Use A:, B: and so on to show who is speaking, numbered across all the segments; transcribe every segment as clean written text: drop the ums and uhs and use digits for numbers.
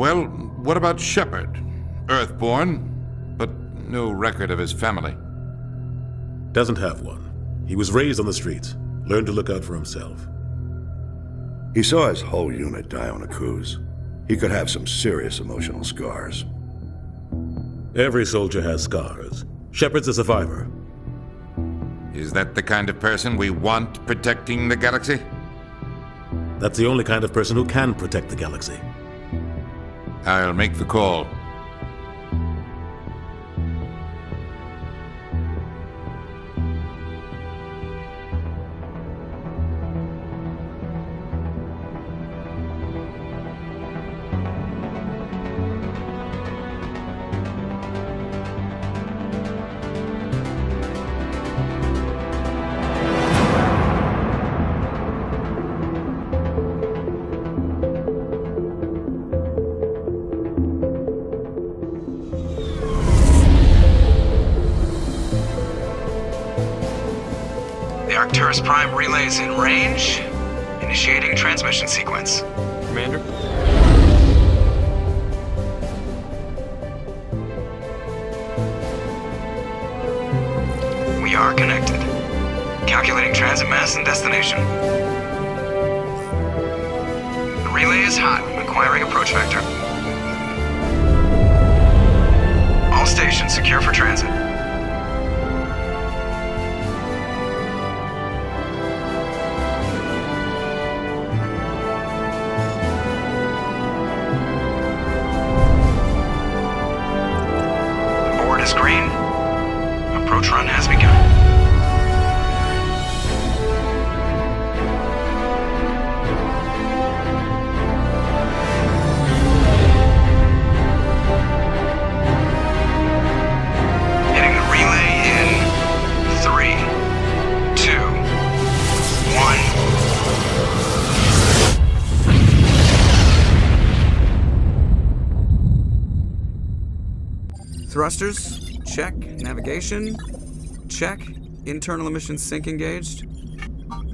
A: Well, what about Shepard? Earthborn, but no record of his family.
B: Doesn't have one. He was raised on the streets. Learned to look out for himself.
C: He saw his whole unit die on a cruise. He could have some serious emotional scars.
B: Every soldier has scars. Shepard's a survivor.
A: Is that the kind of person we want protecting the galaxy?
B: That's the only kind of person who can protect the galaxy.
A: I'll make the call.
D: Arcturus Prime relays in range. Initiating transmission sequence.
E: Commander?
D: We are connected. Calculating transit mass and destination. The relay is hot, acquiring approach vector. All stations secure for transit. Green. Approach run has begun. Hitting the relay in 3, 2, 1. Thrusters. Check. Navigation. Check. Internal emission sync engaged.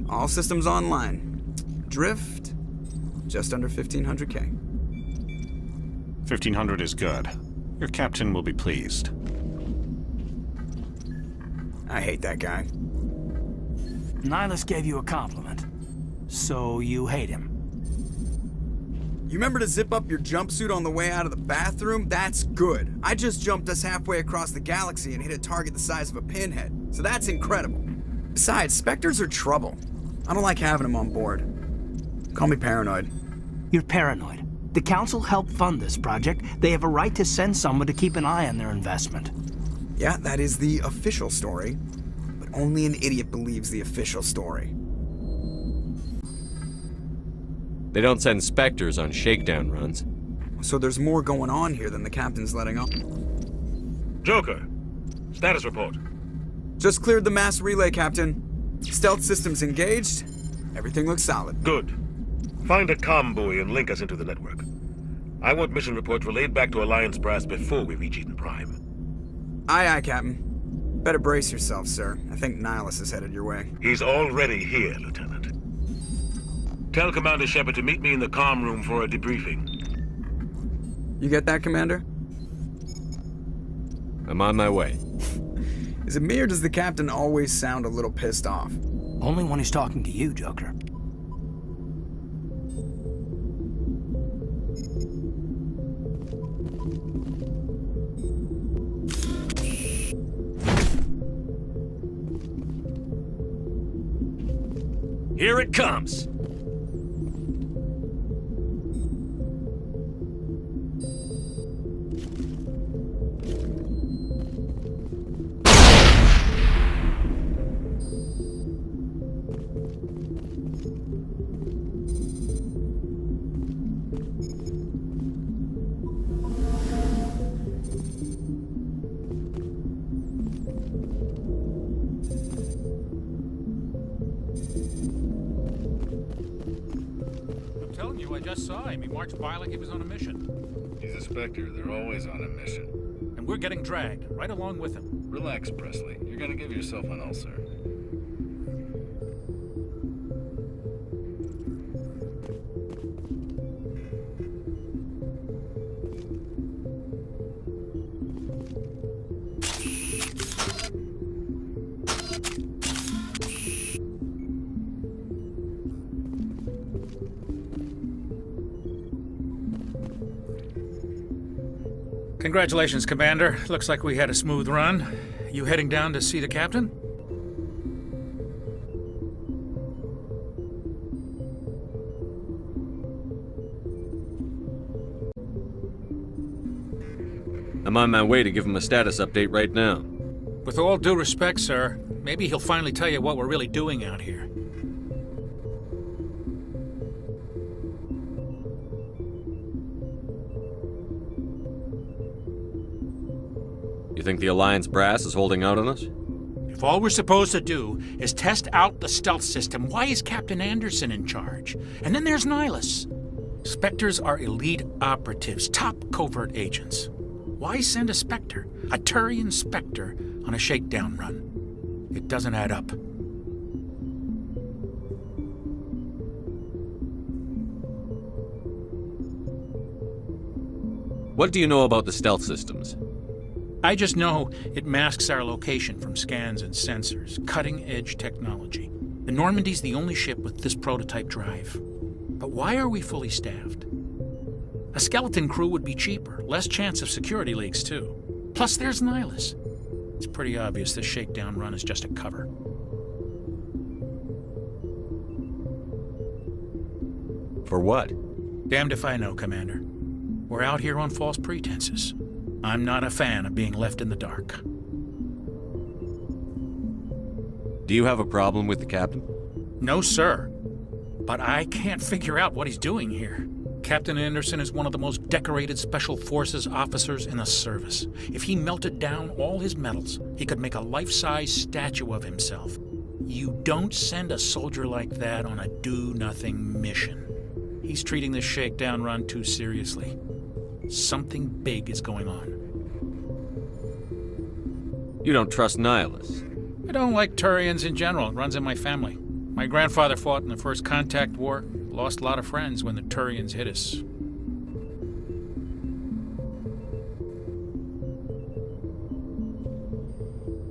D: All systems online. Drift. Just under 1,500K.
F: 1,500 is good. Your captain will be pleased.
D: I hate that guy.
G: Nihilus gave you a compliment. So you hate him.
D: You remember to zip up your jumpsuit on the way out of the bathroom? That's good. I just jumped us halfway across the galaxy and hit a target the size of a pinhead. So that's incredible. Besides, Spectres are trouble. I don't like having them on board. Call me paranoid.
G: You're paranoid. The Council helped fund this project. They have a right to send someone to keep an eye on their investment.
D: Yeah, that is the official story. But only an idiot believes the official story.
E: They don't send Spectres on shakedown runs.
D: So there's more going on here than the captain's letting on.
B: Joker, status report.
D: Just cleared the mass relay, Captain. Stealth systems engaged. Everything looks solid.
B: Good. Find a comm buoy and link us into the network. I want mission reports relayed back to Alliance Brass before we reach Eden Prime.
D: Aye, aye, Captain. Better brace yourself, sir. I think Nihilus is headed your way.
B: He's already here, Lieutenant. Tell Commander Shepard to meet me in the comm room for a debriefing.
D: You get that, Commander?
E: I'm on my way.
D: Is it me or does the captain always sound a little pissed off?
G: Only when he's talking to you, Joker.
H: Here it comes!
I: I just saw him. He marched by like he was on a mission.
J: He's a Spectre. They're always on a mission.
I: And we're getting dragged, right along with him.
J: Relax, Presley. You're gonna give yourself an ulcer.
I: Congratulations, Commander. Looks like we had a smooth run. You heading down to see the captain?
E: I'm on my way to give him a status update right now.
I: With all due respect, sir, maybe he'll finally tell you what we're really doing out here.
E: You think the Alliance brass is holding out on us?
I: If all we're supposed to do is test out the stealth system, why is Captain Anderson in charge? And then there's Nihilus. Spectres are elite operatives, top covert agents. Why send a Spectre, a Turian Spectre, on a shakedown run? It doesn't add up.
E: What do you know about the stealth systems?
I: I just know it masks our location from scans and sensors. Cutting-edge technology. The Normandy's the only ship with this prototype drive. But why are we fully staffed? A skeleton crew would be cheaper, less chance of security leaks, too. Plus, there's Nihilus. It's pretty obvious this shakedown run is just a cover.
E: For what?
I: Damned if I know, Commander. We're out here on false pretenses. I'm not a fan of being left in the dark.
E: Do you have a problem with the captain?
I: No, sir. But I can't figure out what he's doing here. Captain Anderson is one of the most decorated Special Forces officers in the service. If he melted down all his medals, he could make a life-size statue of himself. You don't send a soldier like that on a do-nothing mission. He's treating this shakedown run too seriously. Something big is going on.
E: You don't trust Nihilus?
I: I don't like Turians in general. It runs in my family. My grandfather fought in the First Contact War. Lost a lot of friends when the Turians hit us.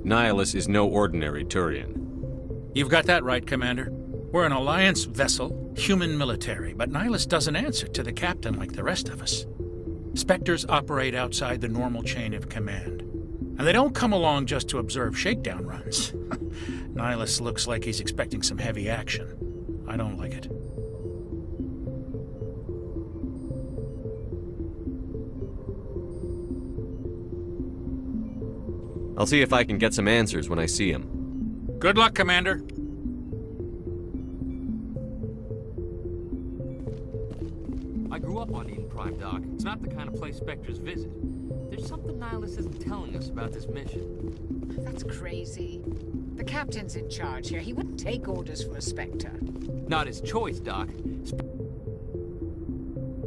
E: Nihilus is no ordinary Turian.
I: You've got that right, Commander. We're an Alliance vessel, human military, but Nihilus doesn't answer to the captain like the rest of us. Spectres operate outside the normal chain of command. And they don't come along just to observe shakedown runs. Nihilus looks like he's expecting some heavy action. I don't like it.
E: I'll see if I can get some answers when I see him.
I: Good luck, Commander.
K: I grew up on Eden Prime, Doc. It's not the kind of place Spectres visit. There's something Nihilus isn't telling us about this mission.
L: That's crazy. The captain's in charge here. He wouldn't take orders from a Spectre.
K: Not his choice, Doc.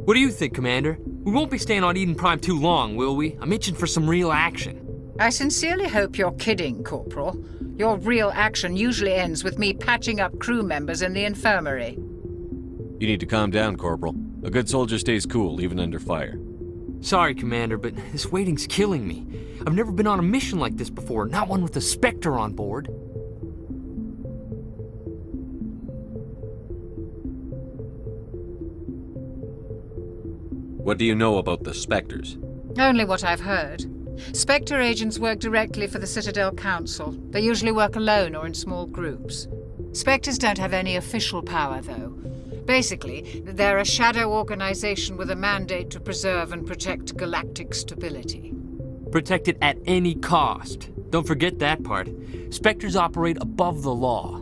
K: What do you think, Commander? We won't be staying on Eden Prime too long, will we? I'm itching for some real action.
L: I sincerely hope you're kidding, Corporal. Your real action usually ends with me patching up crew members in the infirmary.
E: You need to calm down, Corporal. A good soldier stays cool, even under fire.
K: Sorry, Commander, but this waiting's killing me. I've never been on a mission like this before, not one with a Spectre on board.
E: What do you know about the Spectres?
L: Only what I've heard. Spectre agents work directly for the Citadel Council. They usually work alone or in small groups. Spectres don't have any official power, though. Basically, they're a shadow organization with a mandate to preserve and protect galactic stability.
K: Protect it at any cost. Don't forget that part. Spectres operate above the law.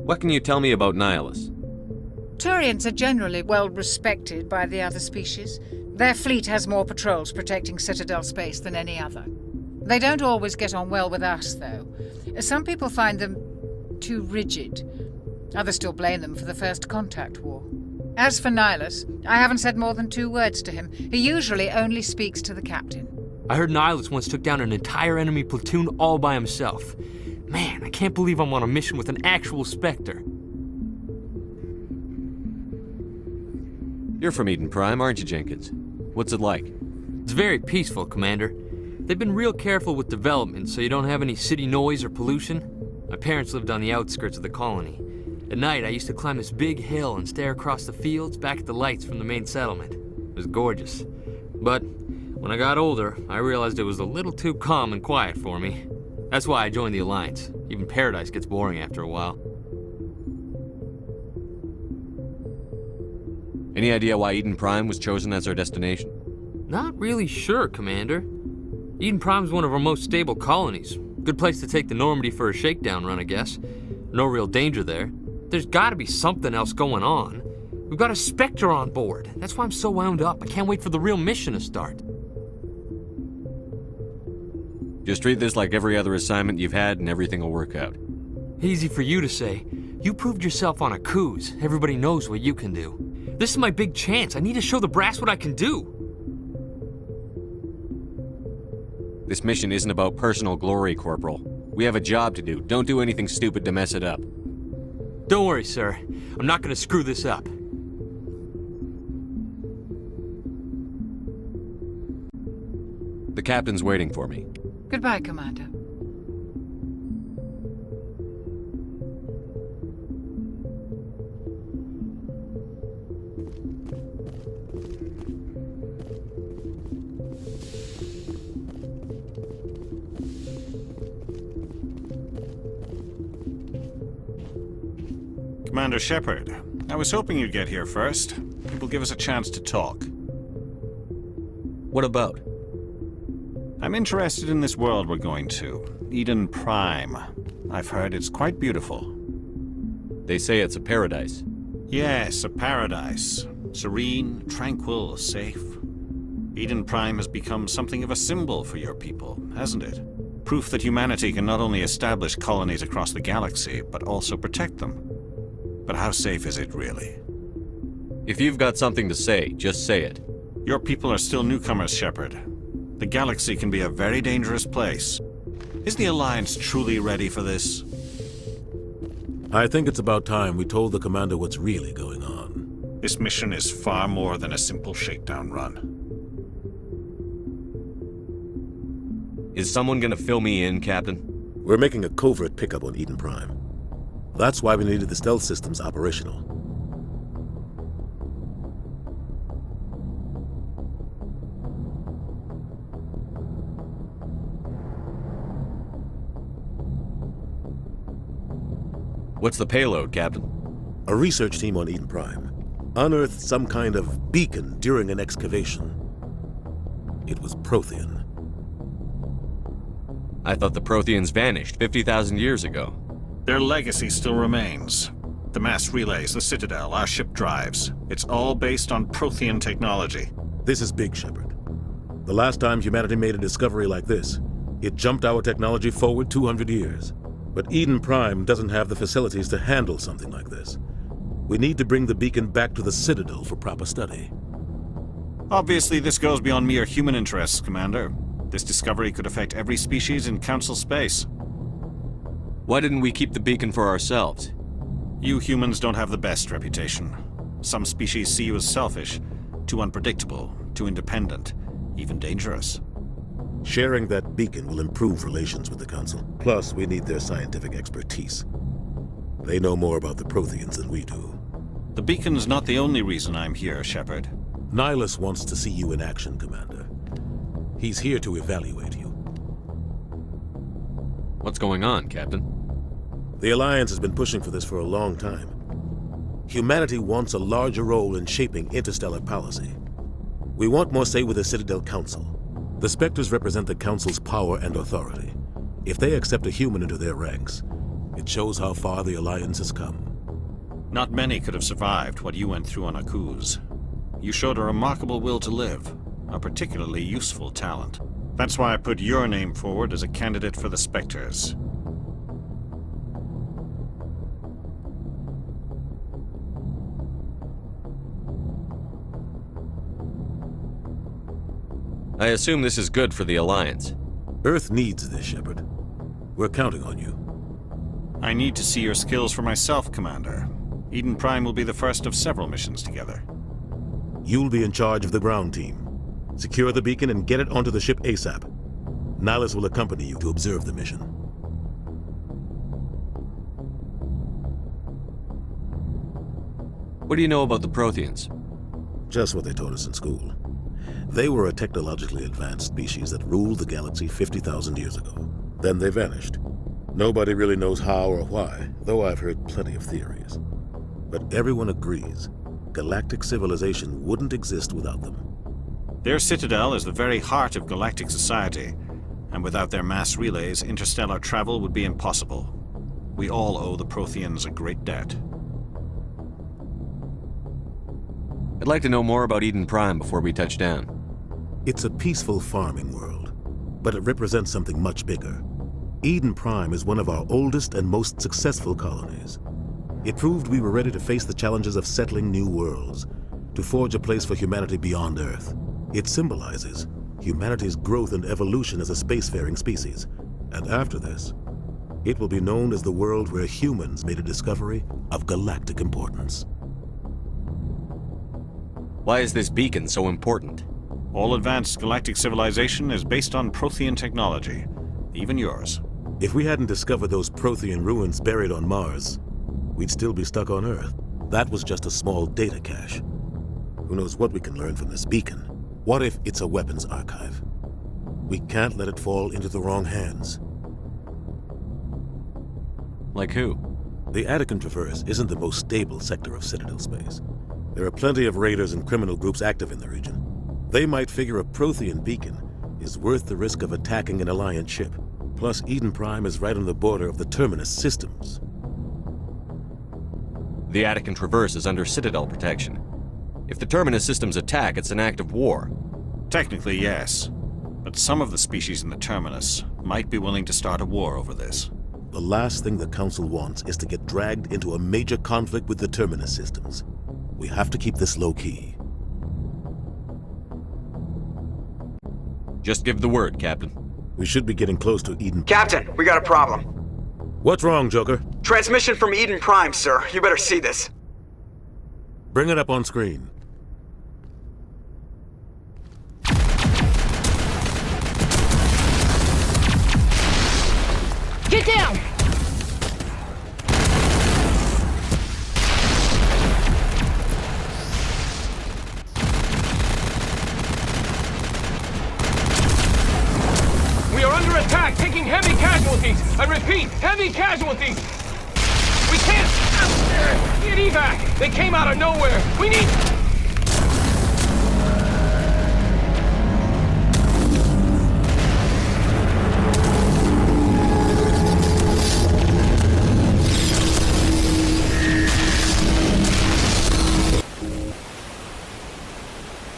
E: What can you tell me about Nihilus?
L: Turians are generally well respected by the other species. Their fleet has more patrols protecting Citadel space than any other. They don't always get on well with us, though. Some people find them too rigid. Others still blame them for the First Contact War. As for Nihilus, I haven't said more than 2 words to him. He usually only speaks to the captain.
K: I heard Nihilus once took down an entire enemy platoon all by himself. Man, I can't believe I'm on a mission with an actual Spectre.
E: You're from Eden Prime, aren't you, Jenkins? What's it like?
K: It's very peaceful, Commander. They've been real careful with development, so you don't have any city noise or pollution. My parents lived on the outskirts of the colony. At night, I used to climb this big hill and stare across the fields back at the lights from the main settlement. It was gorgeous. But when I got older, I realized it was a little too calm and quiet for me. That's why I joined the Alliance. Even Paradise gets boring after a while.
E: Any idea why Eden Prime was chosen as our destination?
K: Not really sure, Commander. Eden Prime's one of our most stable colonies. Good place to take the Normandy for a shakedown run, I guess. No real danger there. There's gotta be something else going on. We've got a Spectre on board. That's why I'm so wound up. I can't wait for the real mission to start.
E: Just treat this like every other assignment you've had and everything will work out.
K: Easy for you to say. You proved yourself on a cruise. Everybody knows what you can do. This is my big chance. I need to show the brass what I can do.
E: This mission isn't about personal glory, Corporal. We have a job to do. Don't do anything stupid to mess it up.
K: Don't worry, sir. I'm not gonna screw this up.
E: The captain's waiting for me.
L: Goodbye, Commander.
F: Commander Shepard, I was hoping you'd get here first. It will give us a chance to talk.
E: What about?
F: I'm interested in this world we're going to, Eden Prime. I've heard it's quite beautiful.
E: They say it's a paradise.
F: Yes, a paradise. Serene, tranquil, safe. Eden Prime has become something of a symbol for your people, hasn't it? Proof that humanity can not only establish colonies across the galaxy, but also protect them. But how safe is it, really?
E: If you've got something to say, just say it.
F: Your people are still newcomers, Shepard. The galaxy can be a very dangerous place. Is the Alliance truly ready for this?
M: I think it's about time we told the Commander what's really going on.
F: This mission is far more than a simple shakedown run.
E: Is someone gonna fill me in, Captain?
M: We're making a covert pickup on Eden Prime. That's why we needed the stealth systems operational.
E: What's the payload, Captain?
M: A research team on Eden Prime unearthed some kind of beacon during an excavation. It was Prothean.
E: I thought the Protheans vanished 50,000 years ago.
F: Their legacy still remains. The mass relays, the Citadel, our ship drives. It's all based on Prothean technology.
M: This is big, Shepard. The last time humanity made a discovery like this, it jumped our technology forward 200 years. But Eden Prime doesn't have the facilities to handle something like this. We need to bring the beacon back to the Citadel for proper study.
F: Obviously, this goes beyond mere human interests, Commander. This discovery could affect every species in Council space.
E: Why didn't we keep the beacon for ourselves?
F: You humans don't have the best reputation. Some species see you as selfish, too unpredictable, too independent, even dangerous.
M: Sharing that beacon will improve relations with the Council. Plus, we need their scientific expertise. They know more about the Protheans than we do.
F: The beacon's not the only reason I'm here, Shepard.
M: Nihilus wants to see you in action, Commander. He's here to evaluate you.
E: What's going on, Captain?
M: The Alliance has been pushing for this for a long time. Humanity wants a larger role in shaping interstellar policy. We want more say with the Citadel Council. The Spectres represent the Council's power and authority. If they accept a human into their ranks, it shows how far the Alliance has come.
F: Not many could have survived what you went through on Após. You showed a remarkable will to live, a particularly useful talent. That's why I put your name forward as a candidate for the Spectres.
E: I assume this is good for the Alliance.
M: Earth needs this, Shepard. We're counting on you.
F: I need to see your skills for myself, Commander. Eden Prime will be the first of several missions together.
M: You'll be in charge of the ground team. Secure the beacon and get it onto the ship ASAP. Nihilus will accompany you to observe the mission.
E: What do you know about the Protheans?
M: Just what they taught us in school. They were a technologically advanced species that ruled the galaxy 50,000 years ago. Then they vanished. Nobody really knows how or why, though I've heard plenty of theories. But everyone agrees galactic civilization wouldn't exist without them.
F: Their citadel is the very heart of galactic society, and without their mass relays, interstellar travel would be impossible. We all owe the Protheans a great debt.
E: I'd like to know more about Eden Prime before we touch down.
M: It's a peaceful farming world, but it represents something much bigger. Eden Prime is one of our oldest and most successful colonies. It proved we were ready to face the challenges of settling new worlds, to forge a place for humanity beyond Earth. It symbolizes humanity's growth and evolution as a spacefaring species. And after this, it will be known as the world where humans made a discovery of galactic importance.
E: Why is this beacon so important?
F: All advanced galactic civilization is based on Prothean technology, even yours.
M: If we hadn't discovered those Prothean ruins buried on Mars, we'd still be stuck on Earth. That was just a small data cache. Who knows what we can learn from this beacon? What if it's a weapons archive? We can't let it fall into the wrong hands.
E: Like who?
M: The Atacada Traverse isn't the most stable sector of Citadel space. There are plenty of raiders and criminal groups active in the region. They might figure a Prothean beacon is worth the risk of attacking an Alliance ship. Plus, Eden Prime is right on the border of the Terminus systems.
E: The Atacada Traverse is under Citadel protection. If the Terminus systems attack, it's an act of war.
F: Technically, yes. But some of the species in the Terminus might be willing to start a war over this.
M: The last thing the Council wants is to get dragged into a major conflict with the Terminus systems. We have to keep this low-key.
E: Just give the word, Captain.
M: We should be getting close to Eden.
D: Captain, we got a problem.
M: What's wrong, Joker?
D: Transmission from Eden Prime, sir. You better see this.
M: Bring it up on screen.
N: Get down!
O: We are under attack, taking heavy casualties. I repeat, heavy casualties. We can't get evac. They came out of nowhere. We need...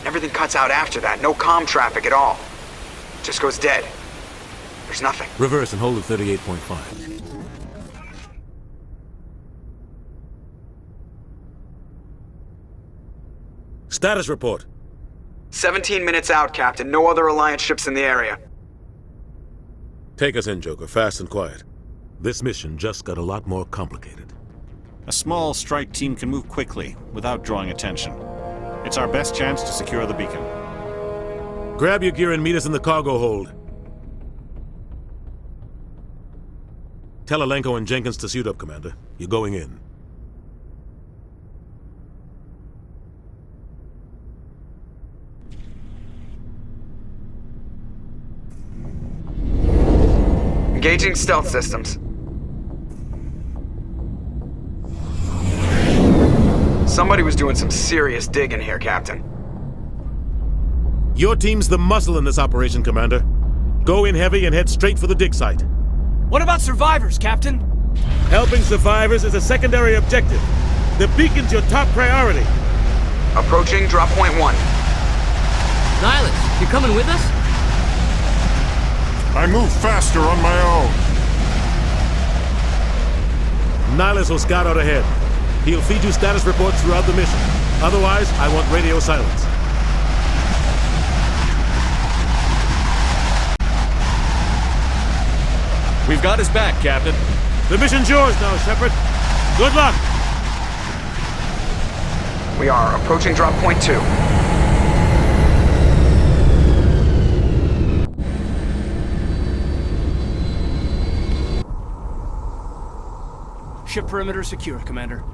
D: Everything cuts out after that. No comm traffic at all. Just goes dead. There's nothing.
M: Reverse and hold at 38.5. Status report.
D: 17 minutes out, Captain. No other Alliance ships in the area.
M: Take us in, Joker, fast and quiet. This mission just got a lot more complicated.
F: A small strike team can move quickly, without drawing attention. It's our best chance to secure the beacon.
M: Grab your gear and meet us in the cargo hold. Tell Alenko and Jenkins to suit up, Commander. You're going in.
D: Engaging stealth systems. Somebody was doing some serious digging here, Captain.
M: Your team's the muscle in this operation, Commander. Go in heavy and head straight for the dig site.
G: What about survivors, Captain?
M: Helping survivors is a secondary objective. The beacon's your top priority.
D: Approaching drop point 1.
K: Nihilus, you coming with us?
A: I move faster on my own.
M: Nihilus will scout out ahead. He'll feed you status reports throughout the mission. Otherwise, I want radio silence.
E: We've got his back, Captain.
M: The mission's yours now, Shepard. Good luck!
D: We are approaching drop point 2.
G: Ship perimeter secure, Commander.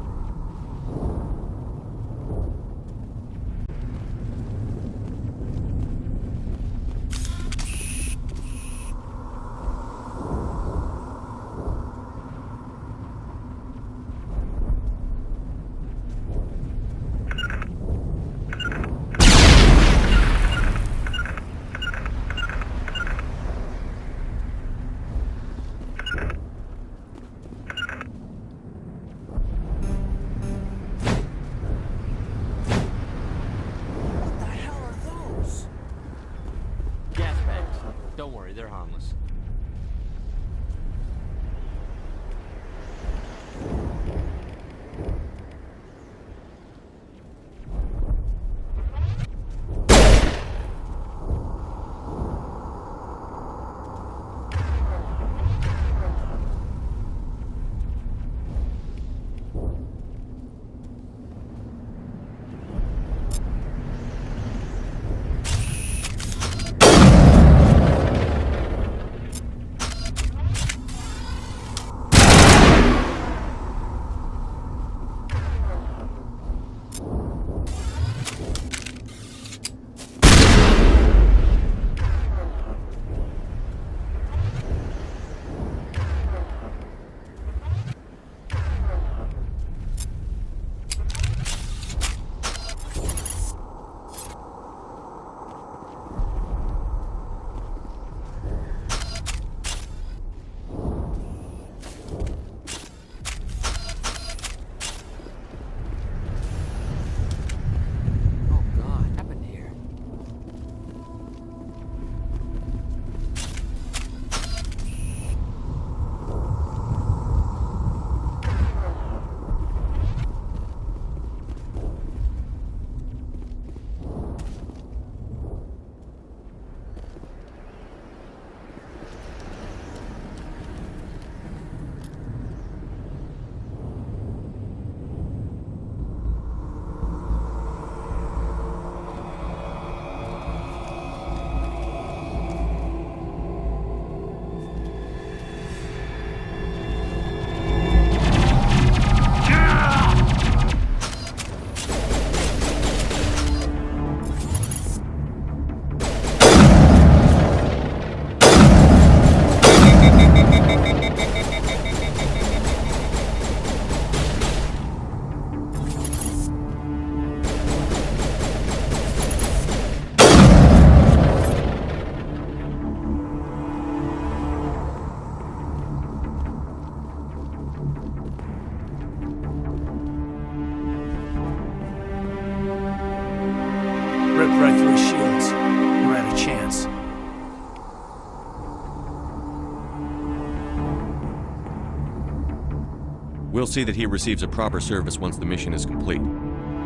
E: We'll see that he receives a proper service once the mission is complete.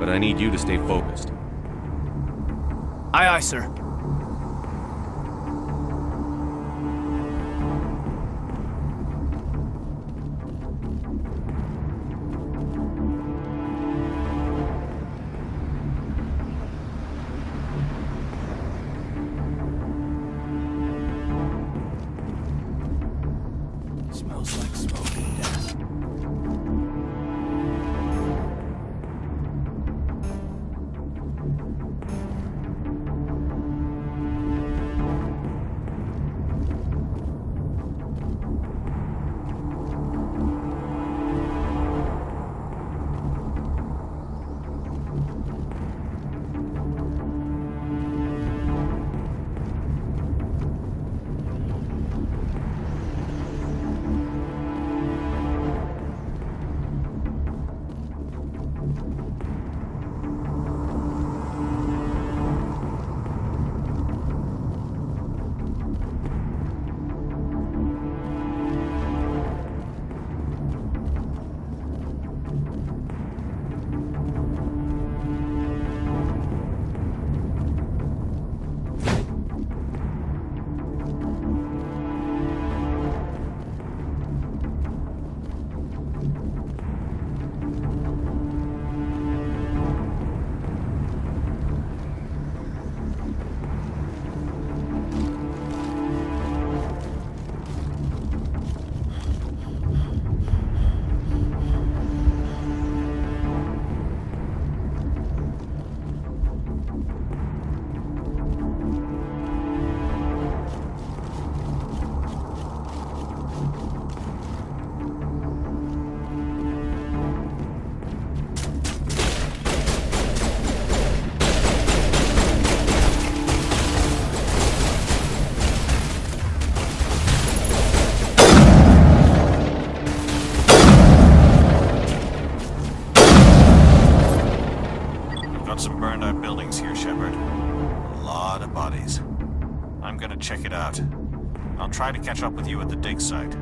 E: But I need you to stay focused.
G: Aye, aye, sir. Smells like smoke and death.
F: Some burned out buildings here, Shepard. A lot of bodies. I'm gonna check it out. I'll try to catch up with you at the dig site.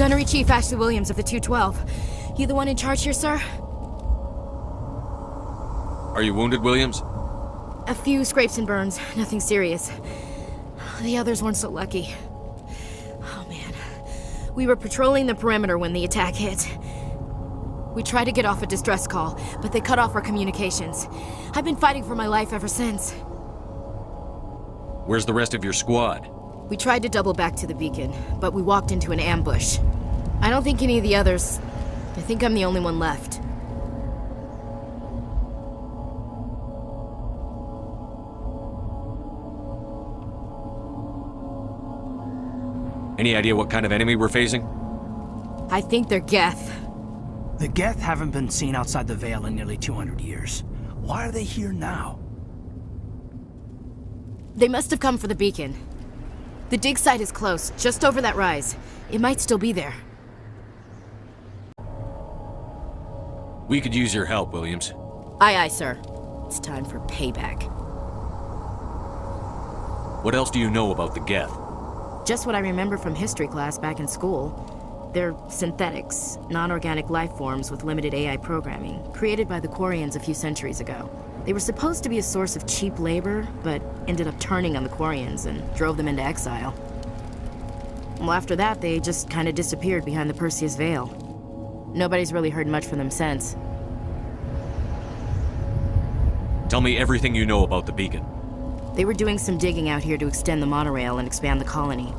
N: Gunnery Chief Ashley Williams of the 212. You the one in charge here, sir?
E: Are you wounded, Williams?
N: A few scrapes and burns, nothing serious. The others weren't so lucky. Oh man. We were patrolling the perimeter when the attack hit. We tried to get off a distress call, but they cut off our communications. I've been fighting for my life ever since.
E: Where's the rest of your squad?
N: We tried to double back to the beacon, but we walked into an ambush. I don't think any of the others... I think I'm the only one left.
E: Any idea what kind of enemy we're facing?
N: I think they're Geth.
G: The Geth haven't been seen outside the Veil in nearly 200 years. Why are they here now?
N: They must have come for the beacon. The dig site is close, just over that rise. It might still be there.
E: We could use your help, Williams.
N: Aye, aye, sir. It's time for payback.
E: What else do you know about the Geth?
N: Just what I remember from history class back in school. They're synthetics, non-organic life forms with limited AI programming, created by the Quarians a few centuries ago. They were supposed to be a source of cheap labor, but ended up turning on the Quarians and drove them into exile. Well, after that, they just kind of disappeared behind the Perseus Veil. Nobody's really heard much from them since.
E: Tell me everything you know about the beacon.
N: They were doing some digging out here to extend the monorail and expand the colony.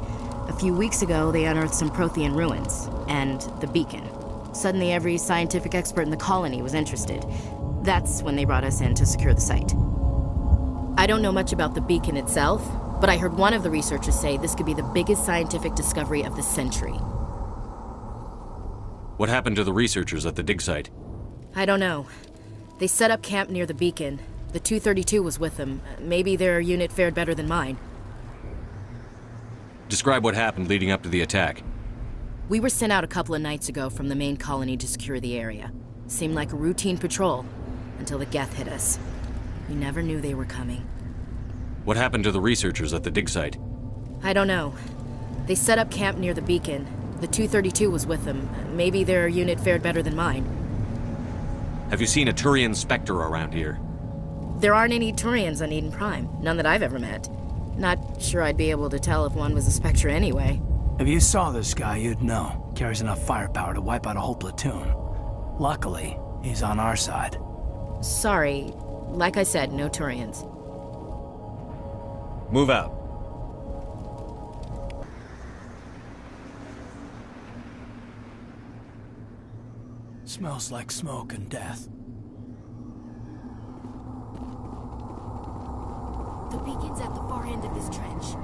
N: A few weeks ago, they unearthed some Prothean ruins, and the beacon. Suddenly, every scientific expert in the colony was interested. That's when they brought us in to secure the site. I don't know much about the beacon itself, but I heard one of the researchers say this could be the biggest scientific discovery of the century.
E: What happened to the researchers at the dig site?
N: I don't know. They set up camp near the beacon. The 232 was with them. Maybe their unit fared better than mine.
E: Describe what happened leading up to the attack.
N: We were sent out a couple of nights ago from the main colony to secure the area. Seemed like a routine patrol, until the Geth hit us. We never knew they were coming.
E: What happened to the researchers at the dig site?
N: I don't know. They set up camp near the beacon. The 232 was with them. Maybe their unit fared better than mine.
E: Have you seen a Turian Spectre around here?
N: There aren't any Turians on Eden Prime. None that I've ever met. Not sure I'd be able to tell if one was a Spectre anyway.
G: If you saw this guy, you'd know. Carries enough firepower to wipe out a whole platoon. Luckily, he's on our side.
N: Sorry. Like I said, no Turians.
E: Move out.
G: Smells like smoke and death.
N: The beacon's at the far end of this trench.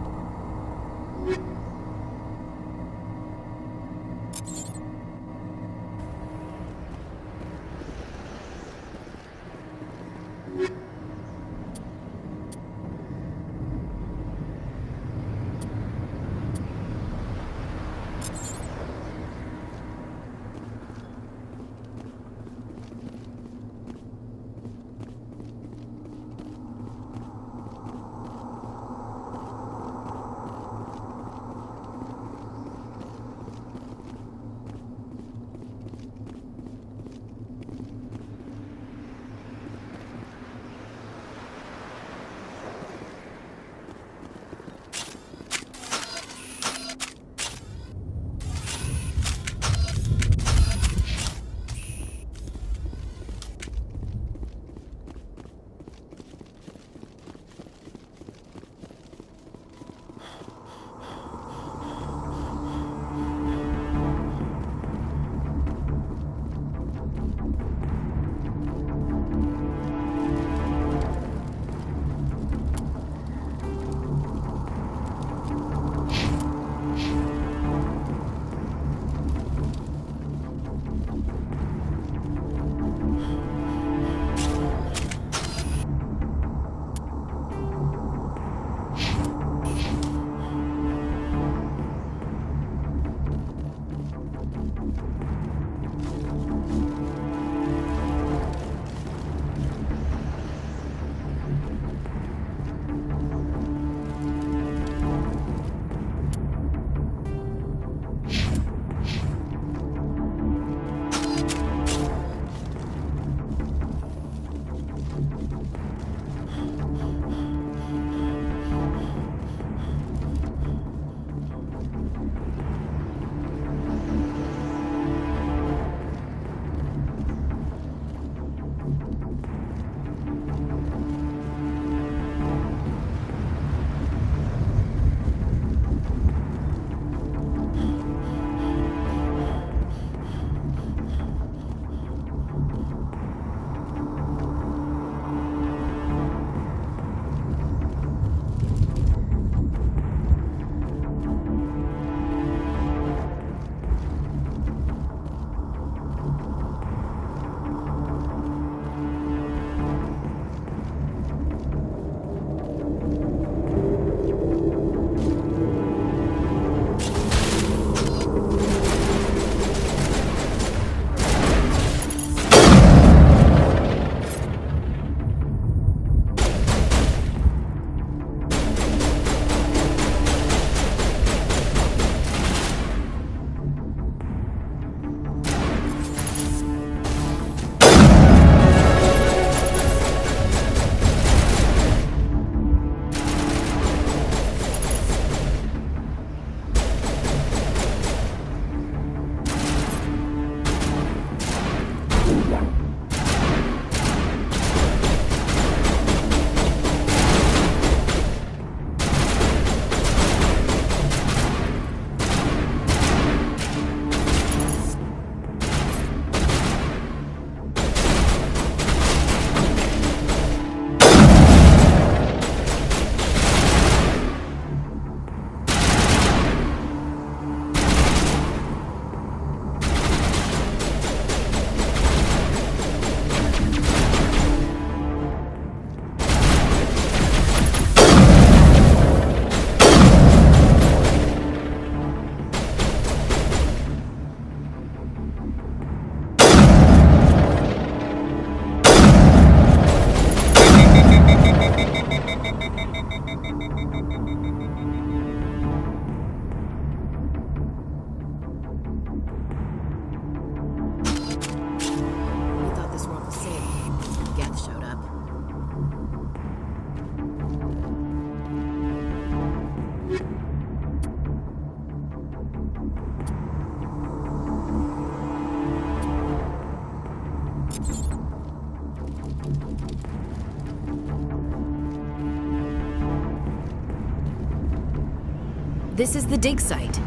N: This is the dig site.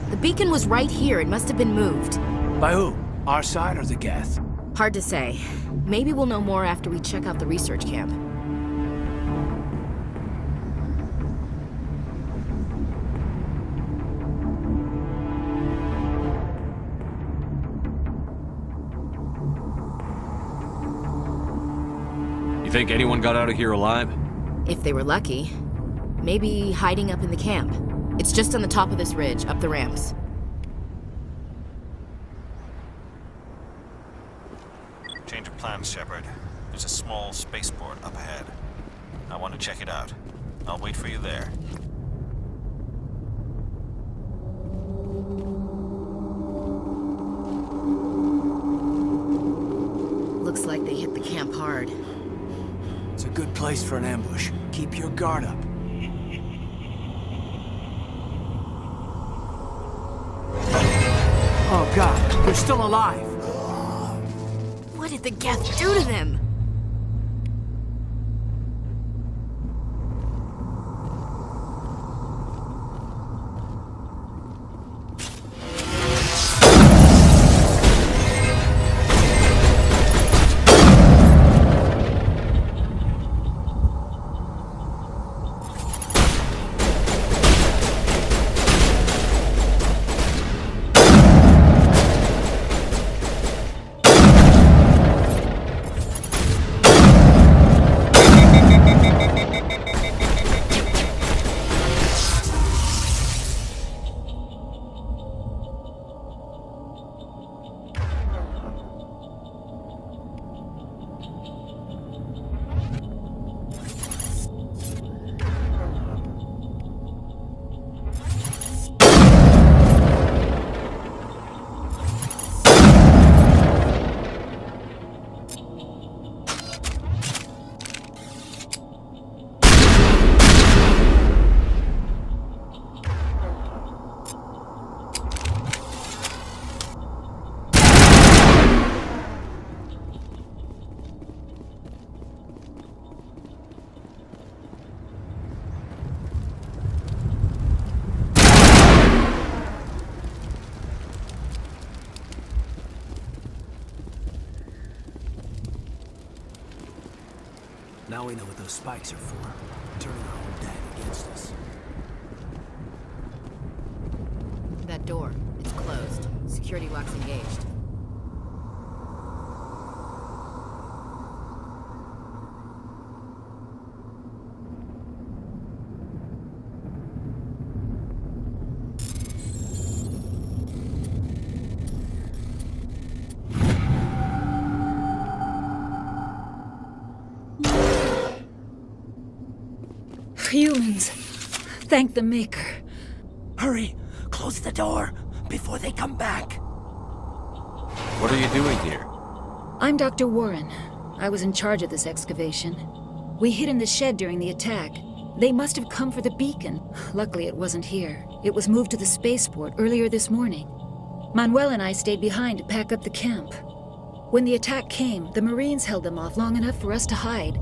N: The beacon was right here. It must have been moved.
G: By who? Our side or the Geth?
N: Hard to say. Maybe we'll know more after we check out the research camp.
E: You think anyone got out of here alive?
N: If they were lucky. Maybe hiding up in the camp. It's just on the top of this ridge, up the ramps.
F: Change of plans, Shepard. There's a small spaceport up ahead. I want to check it out. I'll wait for you there.
N: Looks like they hit the camp hard.
G: It's a good place for an ambush. Keep your guard up. Oh god, they're still alive!
N: What did the Geth do to them?
G: Now we know what those spikes are for. Turning our own dad against us.
N: That door. It's closed. Security lock's engaged.
P: Humans. Thank the Maker.
G: Hurry! Close the door before they come back.
E: What are you doing here?
P: I'm Dr. Warren. I was in charge of this excavation. We hid in the shed during the attack. They must have come for the beacon. Luckily, it wasn't here. It was moved to the spaceport earlier this morning. Manuel and I stayed behind to pack up the camp. When the attack came, the Marines held them off long enough for us to hide.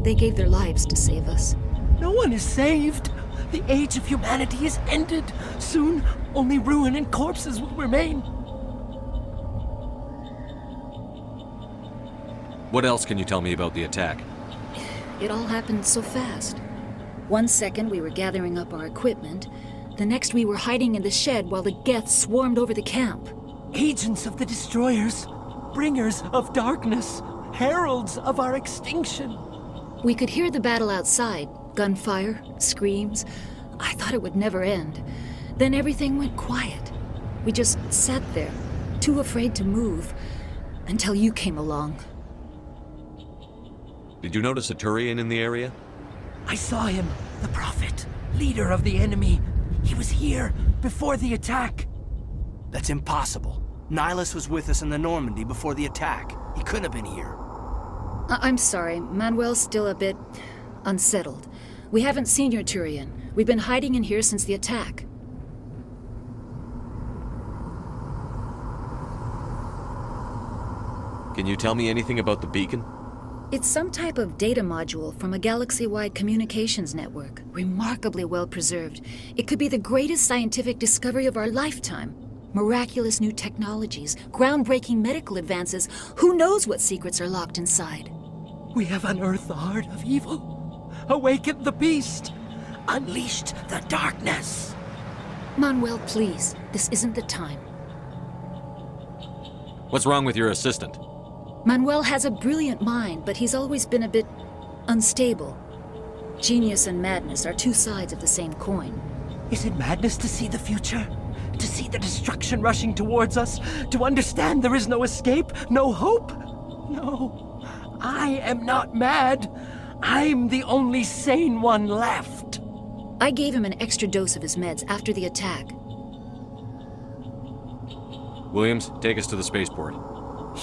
P: They gave their lives to save us.
G: No one is saved. The age of humanity is ended. Soon, only ruin and corpses will remain.
E: What else can you tell me about the attack?
P: It all happened so fast. 1 second we were gathering up our equipment. The next we were hiding in the shed while the Geth swarmed over the camp.
G: Agents of the Destroyers. Bringers of darkness. Heralds of our extinction.
P: We could hear the battle outside. Gunfire, screams. I thought it would never end. Then everything went quiet. We just sat there, too afraid to move, until you came along.
E: Did you notice a Turian in the area?
G: I saw him, the Prophet, leader of the enemy. He was here before the attack. That's impossible. Nihilus was with us in the Normandy before the attack. He couldn't have been here.
P: I'm sorry, Manuel's still a bit unsettled. We haven't seen your Turian. We've been hiding in here since the attack.
E: Can you tell me anything about the beacon?
P: It's some type of data module from a galaxy-wide communications network. Remarkably well preserved. It could be the greatest scientific discovery of our lifetime. Miraculous new technologies, groundbreaking medical advances. Who knows what secrets are locked inside?
G: We have unearthed the heart of evil, awakened the beast, unleashed the darkness.
P: Manuel, please. This isn't the time.
E: What's wrong with your assistant?
P: Manuel has a brilliant mind, but he's always been a bit unstable. Genius and madness are two sides of the same coin.
G: Is it madness to see the future? To see the destruction rushing towards us? To understand there is no escape? No hope? No. I am not mad. I'm the only sane one left.
P: I gave him an extra dose of his meds after the attack.
E: Williams, take us to the spaceport.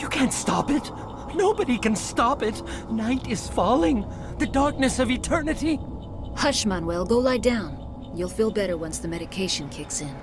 G: You can't stop it. Nobody can stop it. Night is falling. The darkness of eternity.
P: Hush, Manuel. Go lie down. You'll feel better once the medication kicks in.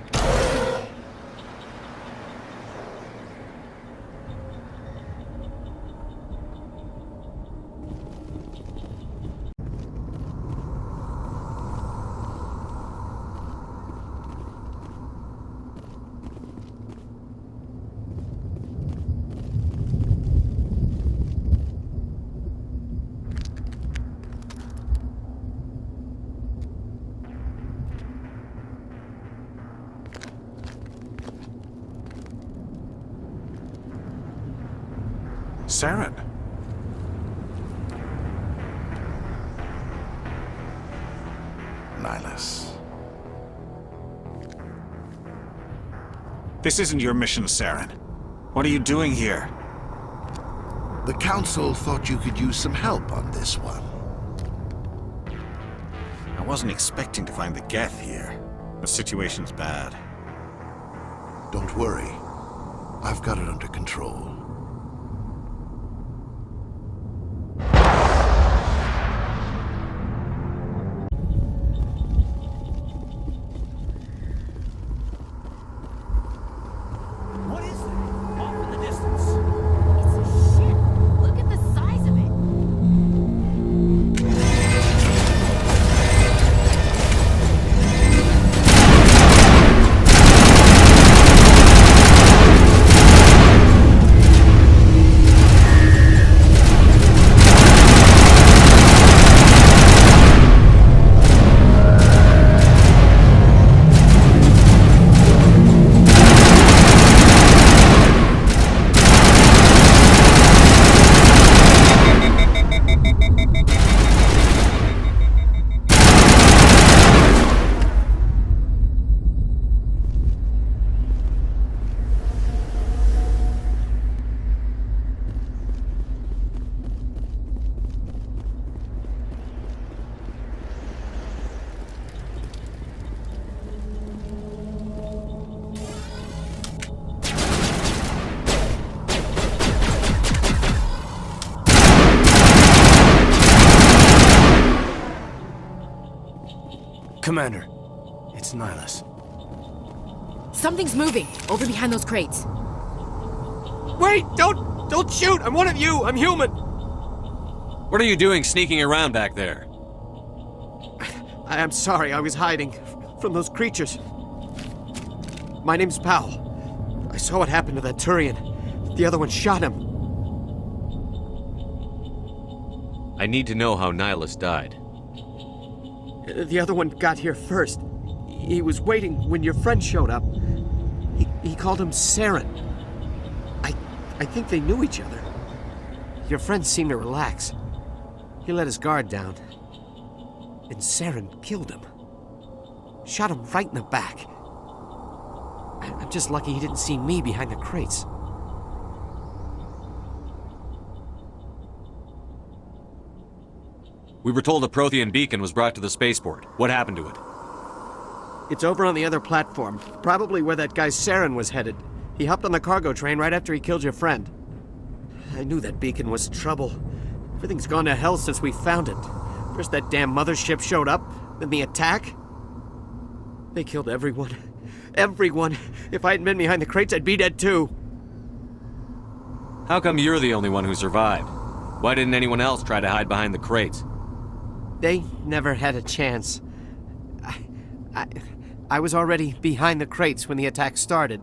M: Saren.
J: Nihilus.
F: This isn't your mission, Saren. What are you doing here?
C: The Council thought you could use some help on this one.
F: I wasn't expecting to find the Geth here. The situation's bad.
C: Don't worry. I've got it under control.
G: Commander, it's Nihilus.
N: Something's moving over behind those crates.
G: Wait! Don't shoot! I'm one of you! I'm human!
E: What are you doing sneaking around back there?
G: I'm sorry, I was hiding from those creatures. My name's Powell. I saw what happened to that Turian. The other one shot him.
E: I need to know how Nihilus died.
G: The other one got here first. He was waiting when your friend showed up. He called him Saren. I think they knew each other. Your friend seemed to relax. He let his guard down. And Saren killed him. Shot him right in the back. I'm just lucky he didn't see me behind the crates.
E: We were told a Prothean beacon was brought to the spaceport. What happened to it?
G: It's over on the other platform, probably where that guy Saren was headed. He hopped on the cargo train right after he killed your friend. I knew that beacon was trouble. Everything's gone to hell since we found it. First that damn mothership showed up, then the attack. They killed everyone. Everyone. If I hadn't been behind the crates, I'd be dead too.
E: How come you're the only one who survived? Why didn't anyone else try to hide behind the crates?
Q: They never had a chance. I was already behind the crates when the attack started.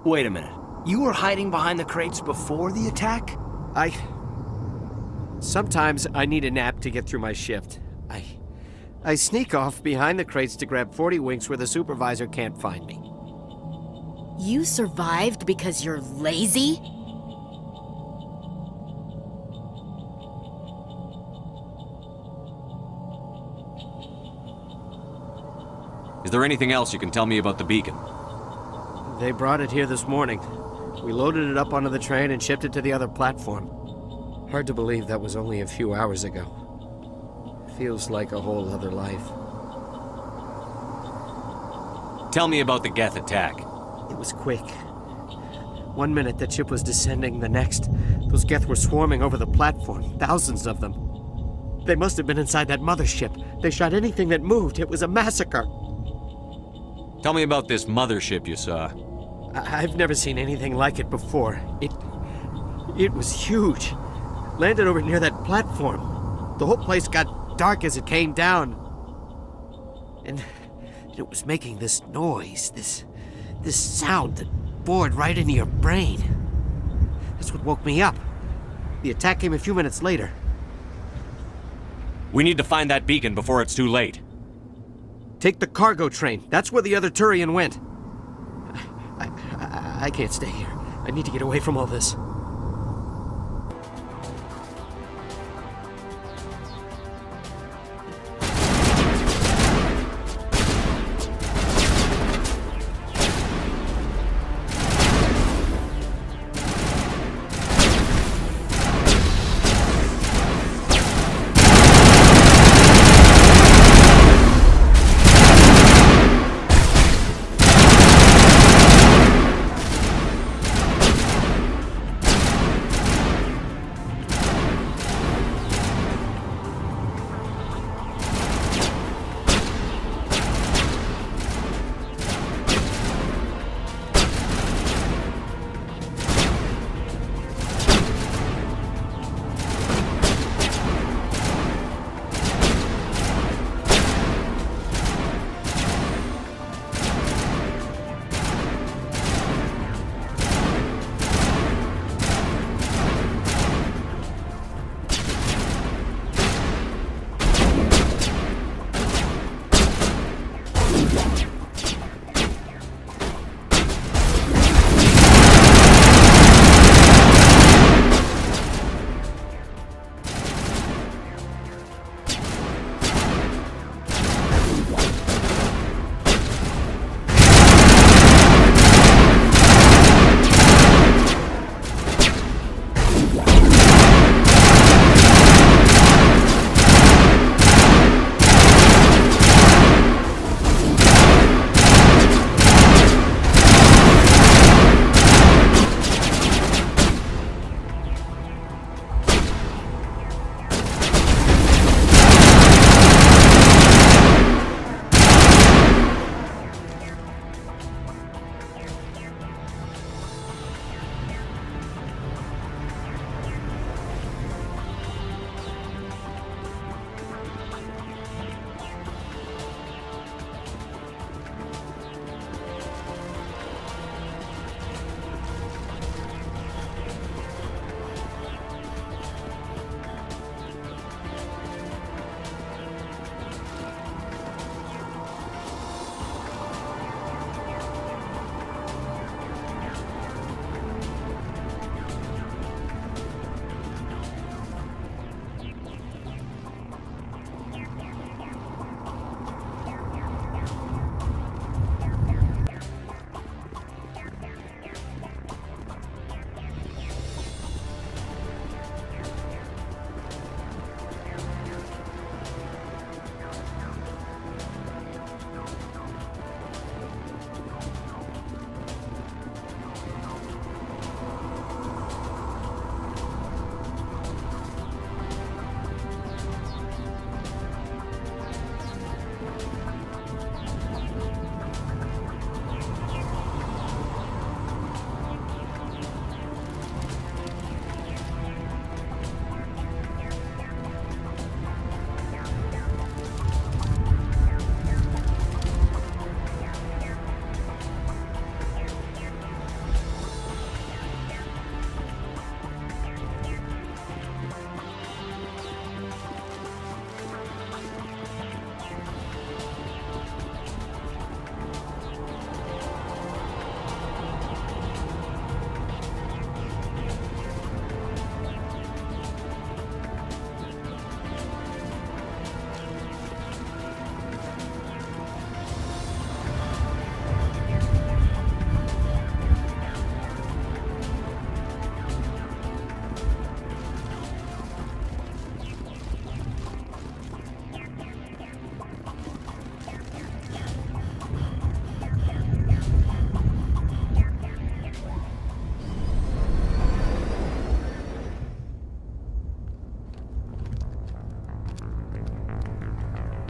G: Wait a minute. You were hiding behind the crates before the attack?
Q: Sometimes I need a nap to get through my shift. I sneak off behind the crates to grab 40 winks where the supervisor can't find me.
N: You survived because you're lazy?
E: Is there anything else you can tell me about the beacon?
Q: They brought it here this morning. We loaded it up onto the train and shipped it to the other platform. Hard to believe that was only a few hours ago. Feels like a whole other life.
E: Tell me about the Geth attack.
Q: It was quick. 1 minute the ship was descending, the next, those Geth were swarming over the platform, thousands of them. They must have been inside that mothership. They shot anything that moved. It was a massacre.
E: Tell me about this mothership you saw.
Q: I've never seen anything like it before. It was huge. Landed over near that platform. The whole place got dark as it came down. And it was making this noise, this sound that bored right into your brain. That's what woke me up. The attack came a few minutes later.
E: We need to find that beacon before it's too late.
Q: Take the cargo train. That's where the other Turian went. I can't stay here. I need to get away from all this.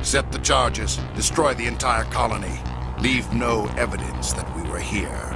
R: Accept the charges, destroy the entire colony. Leave no evidence that we were here.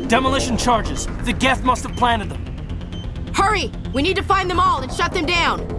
G: Demolition charges. The Geth must have planted them.
N: Hurry! We need to find them all and shut them down!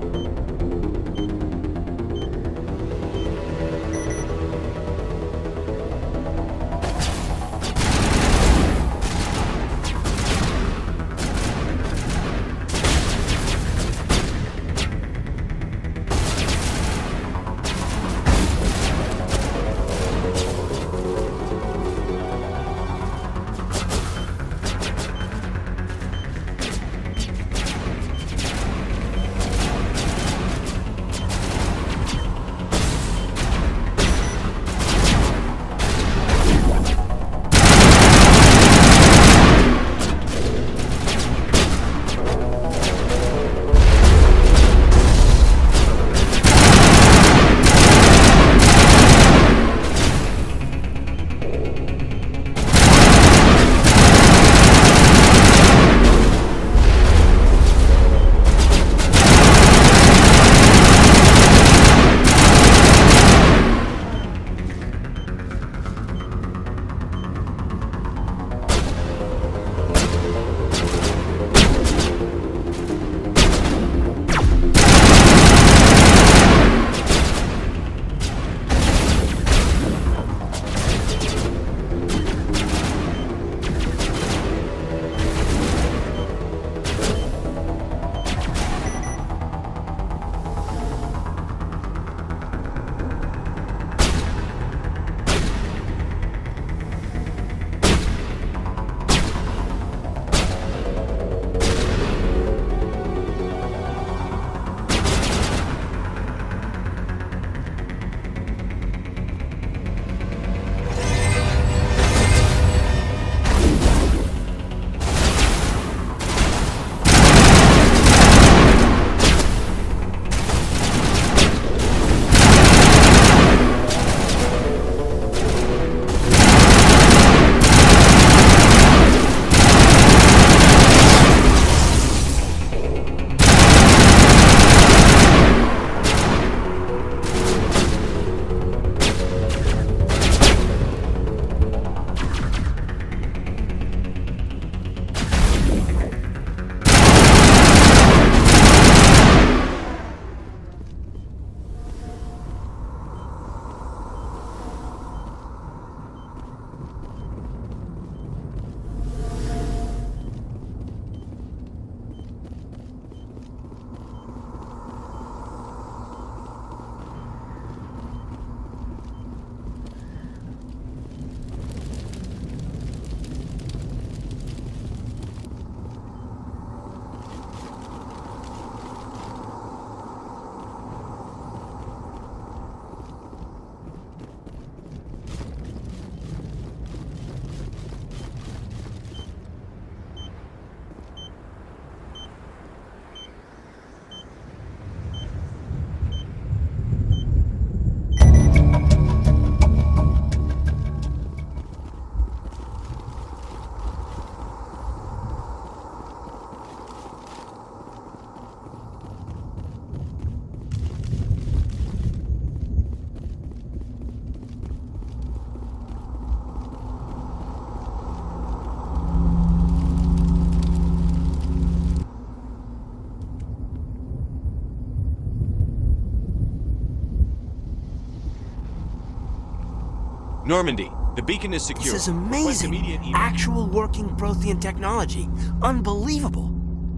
E: Normandy, the beacon is secure.
Q: This is amazing. Actual working Prothean technology. Unbelievable.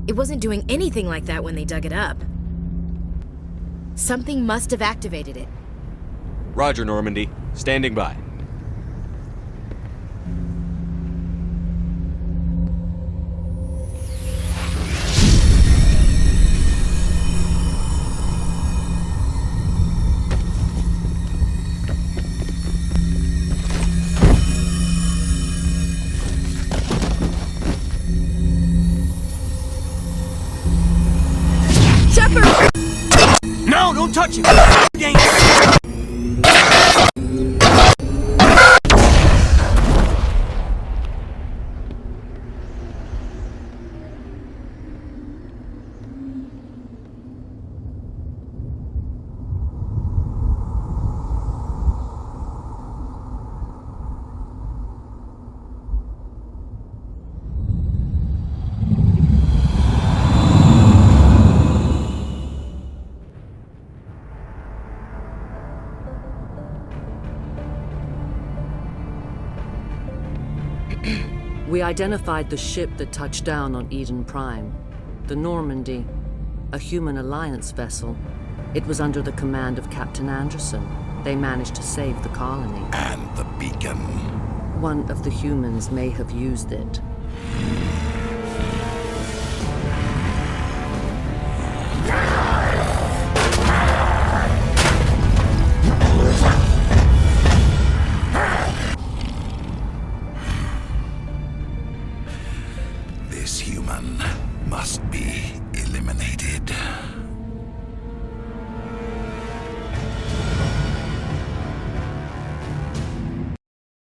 N: It wasn't doing anything like that when they dug it up. Something must have activated it.
E: Roger, Normandy. Standing by.
N: Shepard!
G: No, don't touch him! Dang
S: We identified the ship that touched down on Eden Prime. The Normandy, a human alliance vessel. It was under the command of Captain Anderson. They managed to save the colony.
R: And the beacon.
S: One of the humans may have used it.
R: This human must be eliminated.